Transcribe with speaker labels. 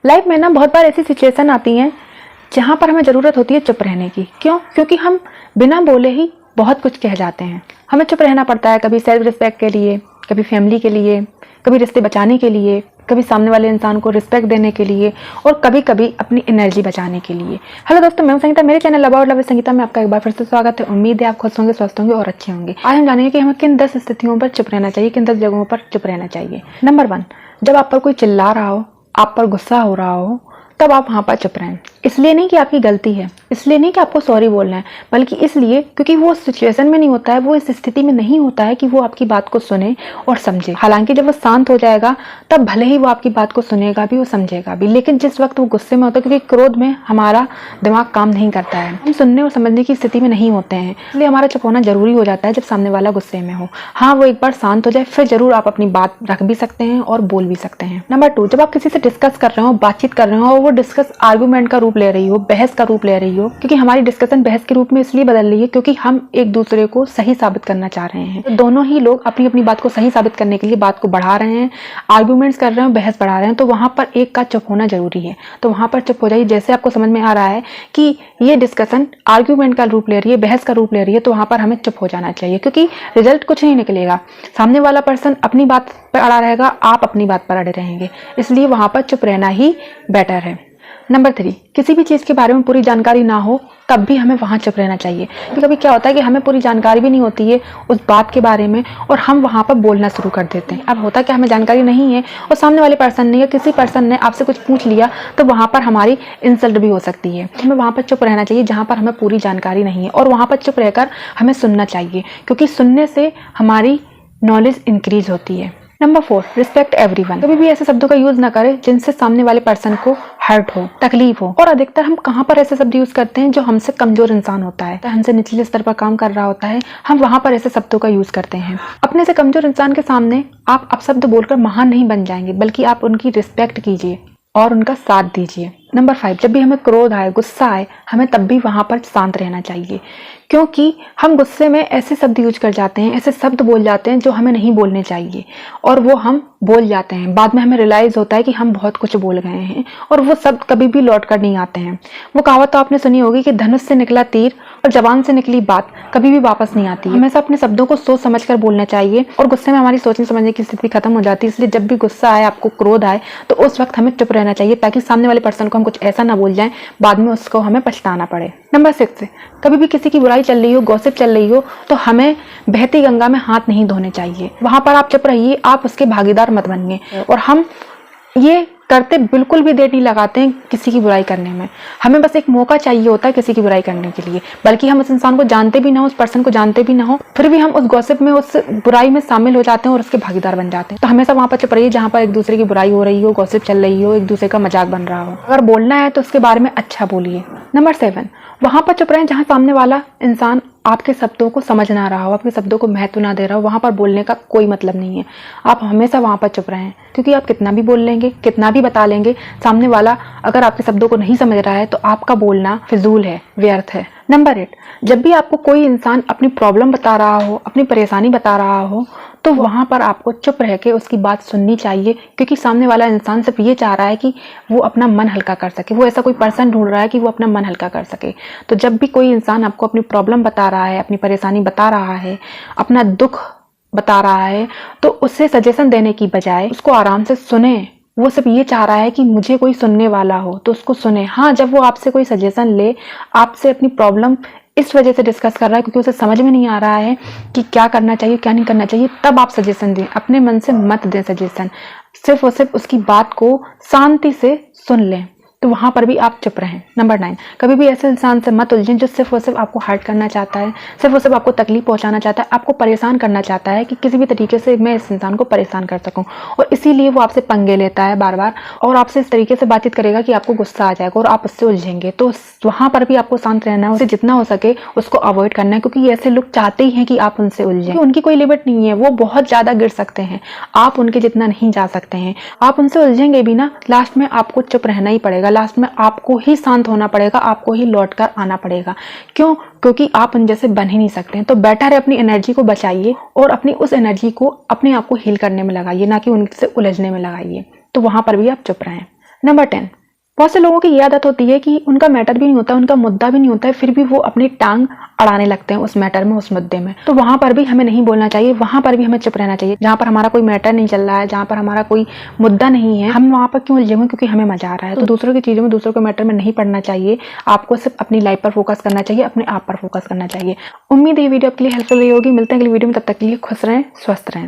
Speaker 1: Life में ना बहुत बार ऐसी सिचुएशन आती हैं जहाँ पर हमें ज़रूरत होती है चुप रहने की। क्यों? क्योंकि हम बिना बोले ही बहुत कुछ कह जाते हैं। हमें चुप रहना पड़ता है, कभी सेल्फ रिस्पेक्ट के लिए, कभी फैमिली के लिए, कभी रिश्ते बचाने के लिए, कभी सामने वाले इंसान को रिस्पेक्ट देने के लिए और कभी कभी अपनी एनर्जी बचाने के लिए। हेलो दोस्तों, मैं हूं संगीता। मेरे channel about love with Sangeeta में आपका एक बार फिर से स्वागत है। उम्मीद है आप खुश होंगे, स्वस्थ होंगे और अच्छे होंगे। आज हम जानेंगे कि हमें किन 10 स्थितियों पर चुप रहना चाहिए, किन 10 जगहों पर चुप रहना चाहिए। नंबर 1, जब आप पर कोई चिल्ला रहा हो, आप पर गुस्सा हो रहा हो, तब आप वहाँ पर चुप रहें। इसलिए नहीं कि आपकी गलती है, इसलिए नहीं कि आपको सॉरी बोलना है, बल्कि इसलिए क्योंकि वो सिचुएशन में नहीं होता है, वो इस स्थिति में नहीं होता है कि वो आपकी बात को सुने और समझे। हालांकि जब वो शांत हो जाएगा तब भले ही वो आपकी बात को सुनेगा भी, वो समझेगा भी, लेकिन जिस वक्त वो गुस्से में होता है, क्योंकि क्रोध में हमारा दिमाग काम नहीं करता है, हम सुनने और समझने की स्थिति में नहीं होते हैं, इसलिए हमारा चुप होना जरूरी हो जाता है जब सामने वाला गुस्से में हो। हाँ, वो एक बार शांत हो जाए फिर जरूर आप अपनी बात रख भी सकते हैं और बोल भी सकते हैं। नंबर 2, जब आप किसी से डिस्कस कर रहे हो, बातचीत कर रहे हो और वो डिस्कस आर्गूमेंट का रूप ले रही हो, बहस का रूप ले रही हो, क्योंकि हमारी डिस्कशन बहस के रूप में इसलिए बदल रही है क्योंकि हम एक दूसरे को सही साबित करना चाह रहे हैं। तो दोनों ही लोग अपनी अपनी बात को सही साबित करने के लिए बात को बढ़ा रहे हैं, आर्गूमेंट्स कर रहे हैं, बहस बढ़ा रहे हैं, तो वहां पर एक का चुप होना जरूरी है। तो वहां पर चुप हो जाइए। जैसे आपको समझ में आ रहा है कि ये डिस्कशन आर्गूमेंट का रूप ले रही है, बहस का रूप ले रही है, तो वहां पर हमें चुप हो जाना चाहिए, क्योंकि रिजल्ट कुछ नहीं निकलेगा। सामने वाला पर्सन अपनी बात पर अड़ा रहेगा, आप अपनी बात पर अड़े रहेंगे, इसलिए वहां पर चुप रहना ही बेटर है। नंबर 3, किसी भी चीज़ के बारे में पूरी जानकारी ना हो तब भी हमें वहाँ चुप रहना चाहिए। क्योंकि कभी क्या होता है कि हमें पूरी जानकारी भी नहीं होती है उस बात के बारे में और हम वहाँ पर बोलना शुरू कर देते हैं। अब होता क्या, हमें जानकारी नहीं है और सामने वाले पर्सन ने या किसी पर्सन ने आपसे कुछ पूछ लिया तो वहाँ पर हमारी इंसल्ट भी हो सकती है। हमें वहाँ पर चुप रहना चाहिए जहाँ पर हमें पूरी जानकारी नहीं है, और वहाँ पर चुप रहकर हमें सुनना चाहिए, क्योंकि सुनने से हमारी नॉलेज इंक्रीज होती है। Number 4, respect everyone. कभी भी ऐसे शब्दों का यूज ना करें जिनसे सामने वाले पर्सन को हर्ट हो, तकलीफ हो। और अधिकतर हम कहाँ पर ऐसे शब्द यूज करते हैं, जो हमसे कमजोर इंसान होता है, हमसे निचले स्तर पर काम कर रहा होता है, हम वहां पर ऐसे शब्दों का यूज करते हैं। अपने से कमजोर इंसान के सामने आप अपशब्द बोलकर महान नहीं बन जाएंगे, बल्कि आप उनकी रिस्पेक्ट कीजिए और उनका साथ दीजिए। नंबर 5, जब भी हमें क्रोध आए, गुस्सा आए, हमें तब भी वहां पर शांत रहना चाहिए, क्योंकि हम गुस्से में ऐसे शब्द यूज कर जाते हैं, ऐसे शब्द बोल जाते हैं जो हमें नहीं बोलने चाहिए, और वो हम बोल जाते हैं। बाद में हमें रियलाइज होता है कि हम बहुत कुछ बोल गए हैं और वो शब्द कभी भी लौट कर नहीं आते हैं। वो कहावत तो आपने सुनी होगी कि धनुष से निकला तीर और जबान से निकली बात कभी भी वापस नहीं आती है। हमेशा अपने शब्दों को सोच समझ कर बोलना चाहिए, और गुस्से में हमारी सोचने समझने की स्थिति खत्म हो जाती है। इसलिए जब भी गुस्सा आए, आपको क्रोध आए, तो उस वक्त हमें चुप रहना चाहिए, ताकि सामने वाले पर्सन को हम कुछ ऐसा ना बोल जाएं बाद में उसको हमें पछताना पड़े। नंबर 6, कभी भी किसी की बुराई चल रही हो, गॉसिप चल रही हो, तो हमें बहती गंगा में हाथ नहीं धोने चाहिए। वहां पर आप चुप रहिए, आप उसके भागीदार मत बनिए। और हम ये करते बिल्कुल भी देर नहीं लगाते हैं किसी की बुराई करने में। हमें बस एक मौका चाहिए होता है किसी की बुराई करने के लिए, बल्कि हम उस इंसान को जानते भी ना हो, उस पर्सन को जानते भी ना हो, फिर भी हम उस गॉसिप में, उस बुराई में शामिल हो जाते हैं और उसके भागीदार बन जाते हैं। तो हमेशा वहां पर चुप रहिए जहां पर एक दूसरे की बुराई हो रही हो, गॉसिप चल रही हो, एक दूसरे का मजाक बन रहा हो। अगर बोलना है तो उसके बारे में अच्छा बोलिए। नंबर 7, वहां पर चुप रहें जहां सामने वाला इंसान आपके शब्दों को समझ ना रहा हो, आपके शब्दों को महत्व ना दे रहा हो। वहां पर बोलने का कोई मतलब नहीं है। आप हमेशा वहां पर चुप रहें, क्योंकि आप कितना भी बोल लेंगे, कितना भी बता लेंगे, सामने वाला अगर आपके शब्दों को नहीं समझ रहा है तो आपका बोलना फिजूल है, व्यर्थ है। नंबर 8, जब भी आपको कोई इंसान अपनी प्रॉब्लम बता रहा हो, अपनी परेशानी बता रहा हो, तो वहां पर आपको चुप रह के उसकी बात सुननी चाहिए, क्योंकि सामने वाला इंसान सिर्फ ये चाह रहा है कि वो अपना मन हल्का कर सके। वो ऐसा कोई पर्सन ढूंढ रहा है कि वो अपना मन हल्का कर सके। तो जब भी कोई इंसान आपको अपनी प्रॉब्लम बता रहा है, अपनी परेशानी बता रहा है, अपना दुख बता रहा है, तो उससे सजेशन देने की बजाय उसको आराम से सुने। वो सिर्फ ये चाह रहा है कि मुझे कोई सुनने वाला हो, तो उसको सुने। हाँ, जब वो आपसे कोई सजेशन ले, आपसे अपनी प्रॉब्लम इस वजह से डिस्कस कर रहा है क्योंकि उसे समझ में नहीं आ रहा है कि क्या करना चाहिए, क्या नहीं करना चाहिए, तब आप सजेशन दें। अपने मन से मत दें सजेशन, सिर्फ और सिर्फ उसकी बात को शांति से सुन लें, तो वहां पर भी आप चुप रहें। नंबर 9, कभी भी ऐसे इंसान से मत उलझें जो सिर्फ और सिर्फ आपको हर्ट करना चाहता है, सिर्फ और सिर्फ आपको तकलीफ पहुंचाना चाहता है, आपको परेशान करना चाहता है कि किसी भी तरीके से मैं इस इंसान को परेशान कर सकूं, और इसीलिए वो आपसे पंगे लेता है बार बार, और आपसे इस तरीके से बातचीत करेगा कि आपको गुस्सा आ जाएगा और आप उससे उलझेंगे। तो वहां पर भी आपको शांत रहना है, उसे जितना हो सके उसको अवॉइड करना है, क्योंकि ऐसे लोग चाहते ही हैं कि आप उनसे उलझें। उनकी कोई लिमिट नहीं है, वो बहुत ज्यादा गिर सकते हैं, आप उनके जितना नहीं जा सकते हैं। आप उनसे उलझेंगे भी ना, लास्ट में आपको चुप रहना ही पड़ेगा, लास्ट में आपको ही शांत होना पड़ेगा, आपको ही लौट कर आना पड़ेगा। क्यों? क्योंकि आप उन जैसे बन ही नहीं सकते हैं। तो बेटर है अपनी एनर्जी को बचाइए और अपनी उस एनर्जी को अपने आप को हील करने में लगाइए, ना कि उनसे उलझने में लगाइए। तो वहां पर भी आप चुप रहें। नंबर 10, बहुत से लोगों की ये आदत होती है कि उनका मैटर भी नहीं होता, उनका मुद्दा भी नहीं होता है, फिर भी वो अपनी टांग अड़ाने लगते हैं उस मैटर में, उस मुद्दे में। तो वहां पर भी हमें नहीं बोलना चाहिए, वहां पर भी हमें चुप रहना चाहिए। जहां पर हमारा कोई मैटर नहीं चल रहा है, जहां पर हमारा कोई मुद्दा नहीं है, हम वहां पर क्यों उलझे हुए, क्योंकि हमें मजा आ रहा है। तो दूसरों की चीजों में, दूसरों के मैटर में नहीं पड़ना चाहिए। आपको सिर्फ अपनी लाइफ पर फोकस करना चाहिए, अपने आप पर फोकस करना चाहिए। उम्मीद है ये वीडियो आपके लिए हेल्पफुल रही होगी। मिलते हैं अगली वीडियो में, तब तक के लिए खुश रहें, स्वस्थ रहें।